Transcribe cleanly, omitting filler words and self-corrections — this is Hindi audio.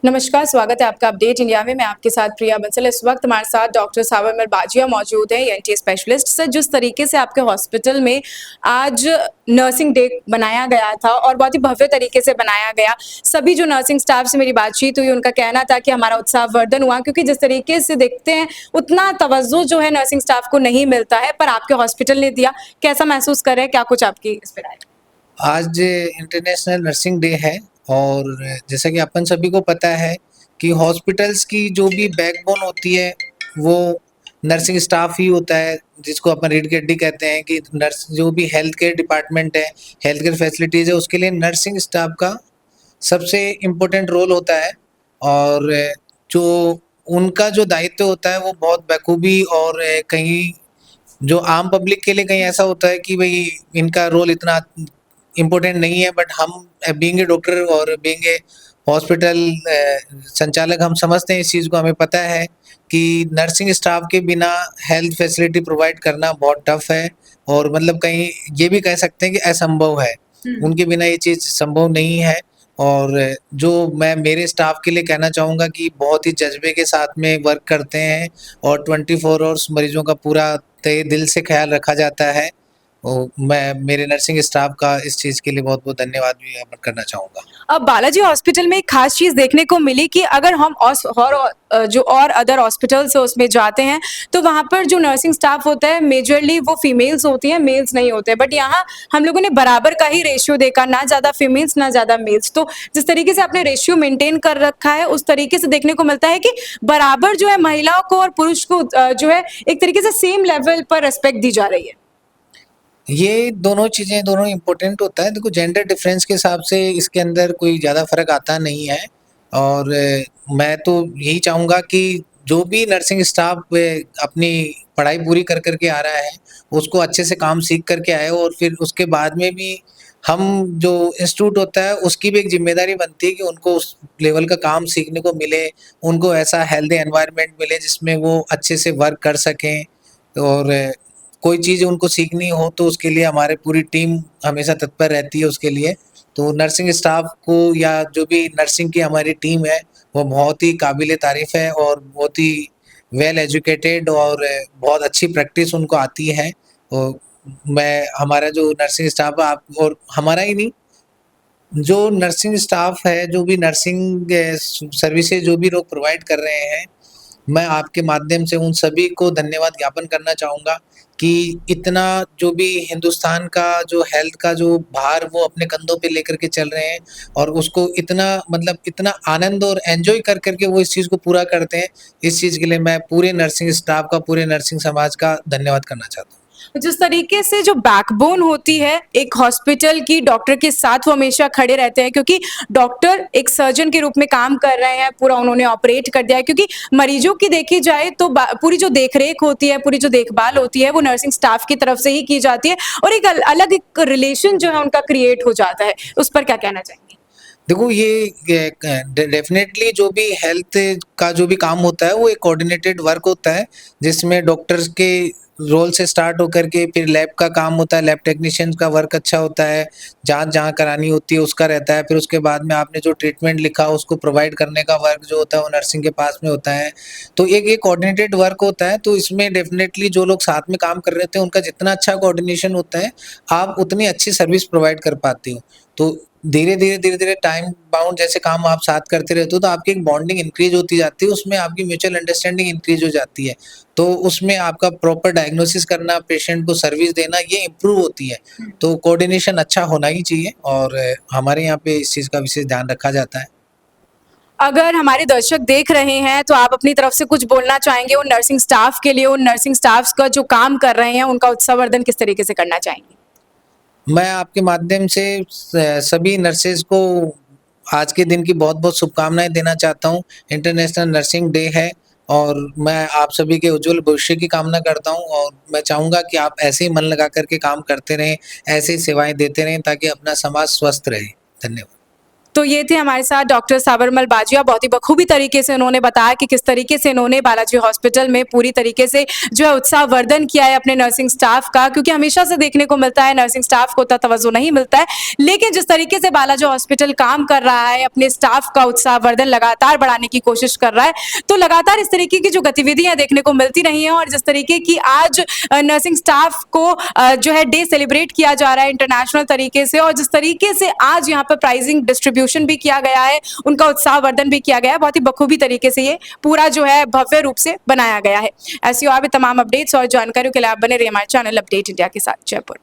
नमस्कार, स्वागत है आपका अपडेट इंडिया में। मैं आपके साथ प्रिया बंसल। इस वक्त हमारे साथ डॉक्टर सावरमल बाजिया मौजूद हैं, ईएनटी स्पेशलिस्ट। सर, जिस तरीके से आपके हॉस्पिटल में आज नर्सिंग डे बनाया गया था और बहुत ही भव्य तरीके से बनाया गया, सभी जो नर्सिंग स्टाफ से मेरी बातचीत हुई, उनका कहना था कि हमारा उत्साहवर्धन हुआ, क्योंकि जिस तरीके से देखते हैं उतना तवज्जो जो है नर्सिंग स्टाफ को नहीं मिलता है, पर आपके हॉस्पिटल ने दिया। कैसा महसूस कर रहे हैं? क्या कुछ आपकी इस पे राय है? आज इंटरनेशनल नर्सिंग डे है और जैसा कि अपन सभी को पता है कि हॉस्पिटल्स की जो भी बैकबोन होती है वो नर्सिंग स्टाफ ही होता है, जिसको अपन रीढ़ की हड्डी कहते हैं। कि नर्स जो भी हेल्थ केयर डिपार्टमेंट है, हेल्थ केयर फैसिलिटीज़ है, उसके लिए नर्सिंग स्टाफ का सबसे इम्पोर्टेंट रोल होता है। और जो उनका जो दायित्व होता है वो बहुत बखूबी और कहीं जो आम पब्लिक के लिए कहीं ऐसा होता है कि भाई इनका रोल इतना इम्पोर्टेंट नहीं है, बट हम बीइंग ए डॉक्टर और बीइंग ए हॉस्पिटल संचालक हम समझते हैं इस चीज़ को। हमें पता है कि नर्सिंग स्टाफ के बिना हेल्थ फैसिलिटी प्रोवाइड करना बहुत टफ है और मतलब कहीं ये भी कह सकते हैं कि असंभव है। उनके बिना ये चीज़ संभव नहीं है। और जो मैं मेरे स्टाफ के लिए कहना चाहूँगा कि बहुत ही जज्बे के साथ में वर्क करते हैं और 24 आवर्स मरीजों का पूरा तहे दिल से ख्याल रखा जाता है। मैं मेरे नर्सिंग स्टाफ का इस चीज़ के लिए बहुत-बहुत धन्यवाद भी यहाँ पर करना चाहूँगा। अब बालाजी हॉस्पिटल में एक खास चीज़ देखने को मिली कि अगर हम जो और अदर हॉस्पिटल्स है उसमें जाते हैं, तो वहाँ पर जो नर्सिंग स्टाफ होता है मेजरली वो फीमेल्स होती हैं, मेल्स नहीं होते। बट यहाँ हम लोगों ने बराबर का ही रेशियो देखा, ना ज़्यादा फीमेल्स ना ज़्यादा मेल्स। तो जिस तरीके से आपने रेशियो मेंटेन कर रखा है, उस तरीके से देखने को मिलता है कि बराबर जो है महिलाओं को और पुरुष को जो है एक तरीके से सेम लेवल पर रिस्पेक्ट दी जा रही है। ये दोनों चीज़ें दोनों इम्पोर्टेंट होता है। देखो, जेंडर डिफरेंस के हिसाब से इसके अंदर कोई ज़्यादा फ़र्क आता नहीं है। और मैं तो यही चाहूँगा कि जो भी नर्सिंग स्टाफ अपनी पढ़ाई पूरी कर के आ रहा है, उसको अच्छे से काम सीख कर के आए और फिर उसके बाद में भी हम जो इंस्टीट्यूट होता है उसकी भी एक ज़िम्मेदारी बनती है कि उनको उस लेवल का काम सीखने को मिले, उनको ऐसा हेल्दी एनवायरनमेंट मिले जिसमें वो अच्छे से वर्क कर सकें। और कोई चीज़ उनको सीखनी हो तो उसके लिए हमारी पूरी टीम हमेशा तत्पर रहती है उसके लिए। तो नर्सिंग स्टाफ को या जो भी नर्सिंग की हमारी टीम है, वो बहुत ही काबिल-ए-तारीफ़ है और बहुत ही वेल एजुकेटेड और बहुत अच्छी प्रैक्टिस उनको आती है। तो मैं हमारा जो नर्सिंग स्टाफ है आप और हमारा ही नहीं, जो नर्सिंग स्टाफ है, जो भी नर्सिंग सर्विसेज़ जो भी लोग प्रोवाइड कर रहे हैं, मैं आपके माध्यम से उन सभी को धन्यवाद ज्ञापन करना चाहूँगा कि इतना जो भी हिंदुस्तान का जो हेल्थ का जो भार वो अपने कंधों पे लेकर के चल रहे हैं और उसको इतना मतलब इतना आनंद और एन्जॉय कर के वो इस चीज़ को पूरा करते हैं। इस चीज़ के लिए मैं पूरे नर्सिंग स्टाफ का, पूरे नर्सिंग समाज का धन्यवाद करना चाहता हूँ। जिस तरीके से जो बैकबोन होती है एक हॉस्पिटल की, डॉक्टर के साथ वो हमेशा खड़े रहते हैं, क्योंकि डॉक्टर एक सर्जन के रूप में काम कर रहे हैं, पूरा उन्होंने ऑपरेट कर दिया है। क्योंकि मरीजों की देखी जाए तो पूरी जो देखरेख होती है, पूरी जो देखभाल होती है, वो नर्सिंग स्टाफ की तरफ से ही की जाती है और एक अलग एक रिलेशन जो है उनका क्रिएट हो जाता है। उस पर क्या कहना चाहेंगे? देखो, ये डेफ़िनेटली जो भी हेल्थ का जो भी काम होता है वो एक कोऑर्डिनेटेड वर्क होता है, जिसमें डॉक्टर्स के रोल से स्टार्ट होकर के फिर लैब का काम होता है, लैब टेक्नीशियंस का वर्क अच्छा होता है, जाँच जहाँ करानी होती है उसका रहता है, फिर उसके बाद में आपने जो ट्रीटमेंट लिखा उसको प्रोवाइड करने का वर्क जो होता है वो नर्सिंग के पास में होता है। तो एक ये कोऑर्डिनेटेड वर्क होता है, तो इसमें डेफ़िनेटली जो लोग साथ में काम कर रहे होते हैं उनका जितना अच्छा कोऑर्डिनेशन होता है, आप उतनी अच्छी सर्विस प्रोवाइड कर पाते हो। तो धीरे-धीरे टाइम बाउंड जैसे काम आप साथ करते रहते हो तो आपकी एक बॉन्डिंग इंक्रीज़ होती जाती है, उसमें आपकी म्यूचुअल अंडरस्टैंडिंग इंक्रीज़ हो जाती है। तो उसमें आपका प्रॉपर डायग्नोसिस करना, पेशेंट को सर्विस देना ये इम्प्रूव होती है। तो कोऑर्डिनेशन अच्छा होना ही चाहिए और हमारे यहाँ पे इस चीज़ का विशेष ध्यान रखा जाता है। अगर हमारे दर्शक देख रहे हैं तो आप अपनी तरफ से कुछ बोलना चाहेंगे उन नर्सिंग स्टाफ के लिए, उन नर्सिंग स्टाफ्स का जो काम कर रहे हैं, उनका उत्साहवर्धन किस तरीके से करना चाहेंगे? मैं आपके माध्यम से सभी नर्सेज़ को आज के दिन की बहुत-बहुत शुभकामनाएँ देना चाहता हूँ। इंटरनेशनल नर्सिंग डे है और मैं आप सभी के उज्ज्वल भविष्य की कामना करता हूँ और मैं चाहूँगा कि आप ऐसे ही मन लगा कर के काम करते रहें, ऐसे ही सेवाएँ देते रहें ताकि अपना समाज स्वस्थ रहे। धन्यवाद। तो ये थे हमारे साथ डॉक्टर साबरमल बाजिया। बहुत ही बखूबी तरीके से उन्होंने बताया कि किस तरीके से इन्होंने बालाजी हॉस्पिटल में पूरी तरीके से जो है उत्साहवर्धन किया है अपने नर्सिंग स्टाफ का, क्योंकि हमेशा से देखने को मिलता है नर्सिंग स्टाफ को उतना तवज्जो नहीं मिलता है, लेकिन जिस तरीके से बालाजी हॉस्पिटल काम कर रहा है, अपने स्टाफ का उत्साहवर्धन लगातार बढ़ाने की कोशिश कर रहा है, तो लगातार इस तरीके की जो गतिविधियां देखने को मिलती रही हैं। और जिस तरीके की आज नर्सिंग स्टाफ को जो है डे सेलिब्रेट किया जा रहा है इंटरनेशनल तरीके से, और जिस तरीके से आज यहाँ पर प्राइजिंग डिस्ट्रीब्यूशन भी किया गया है, उनका उत्साहवर्धन भी किया गया है, बहुत ही बखूबी तरीके से ये पूरा जो है भव्य रूप से बनाया गया है। ऐसी और भी तमाम अपडेट्स और जानकारियों के लिए आप बने रहिए हमारे चैनल अपडेट इंडिया के साथ। जयपुर।